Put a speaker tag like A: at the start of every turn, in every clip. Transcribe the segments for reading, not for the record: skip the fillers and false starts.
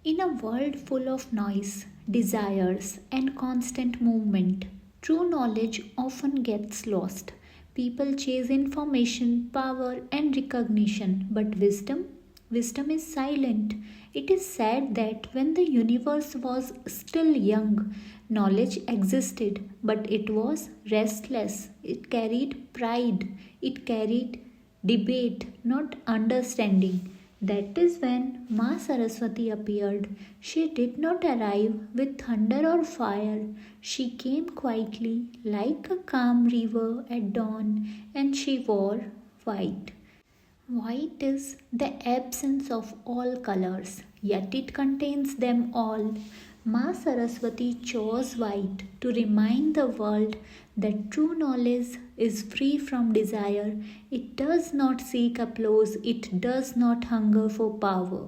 A: In a world full of noise, desires, and constant movement, true knowledge often gets lost. People chase information, power, and recognition, but wisdom is silent. It is said that when the universe was still young, knowledge existed, but it was restless. It carried pride, it carried debate, not understanding. That is when Maa Saraswati appeared. She did not arrive with thunder or fire. She came quietly, like a calm river at dawn, and she wore white. White is the absence of all colors, yet it contains them all. Maa Saraswati chose white to remind the world that true knowledge is free from desire. It does not seek applause, it does not hunger for power.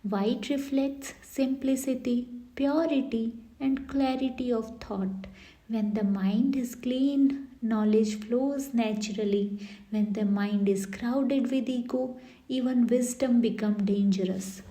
A: White reflects simplicity, purity, and clarity of thought. When the mind is clean, knowledge flows naturally. When the mind is crowded with ego, even wisdom becomes dangerous.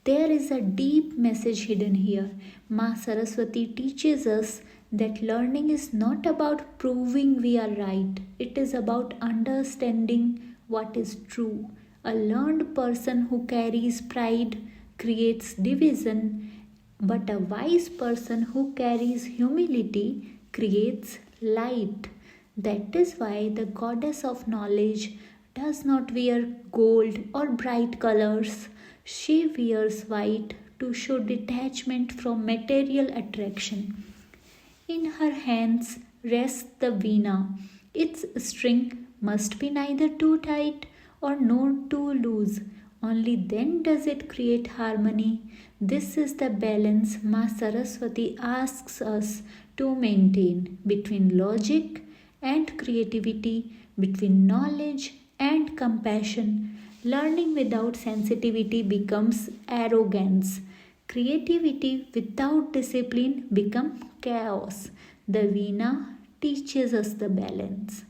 A: There is a deep message hidden here. Maa Saraswati teaches us that learning is not about proving we are right, it is about understanding what is true. A learned person who carries pride creates division, but a wise person who carries humility creates light. That is why the goddess of knowledge does not wear gold or bright colors. She wears white to show detachment from material attraction. In her hands rests the Veena. Its string must be neither too tight or nor too loose. Only then does it create harmony. This is the balance Maa Saraswati asks us to maintain between logic and creativity, between knowledge and compassion. Learning without sensitivity becomes arrogance. Creativity without discipline becomes chaos. The Veena teaches us the balance.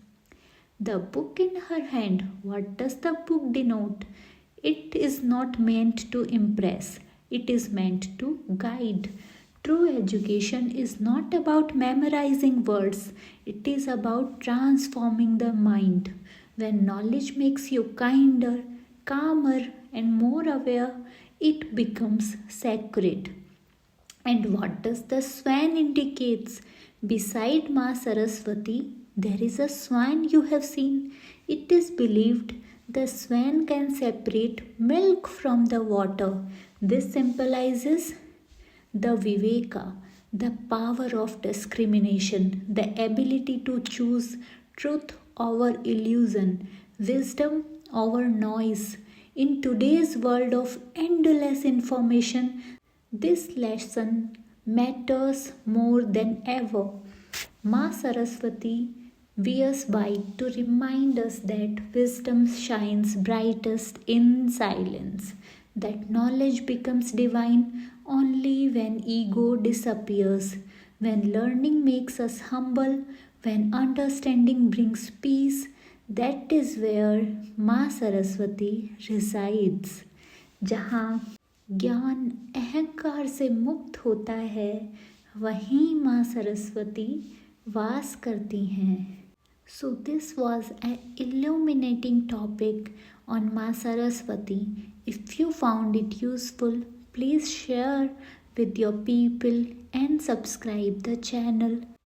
A: The book in her hand, what does the book denote? It is not meant to impress, it is meant to guide. True education is not about memorizing words, it is about transforming the mind. When knowledge makes you kinder, calmer, and more aware, it becomes sacred. And what does the swan indicates? Beside Maa Saraswati, there is a swan you have seen. It is believed the swan can separate milk from the water. This symbolizes the viveka, the power of discrimination, the ability to choose truth over illusion, wisdom over noise. In today's world of endless information, this lesson matters more than ever. Maa Saraswati wears white to remind us that wisdom shines brightest in silence, that knowledge becomes divine only when ego disappears, when learning makes us humble, when understanding brings peace. That is where Maa Saraswati resides. जहाँ ज्ञान अहंकार से मुक्त होता है, वहीं माँ सरस्वती वास करती हैं. So this was an illuminating topic on Maa Saraswati. If you found it useful, please share with your people and subscribe the channel.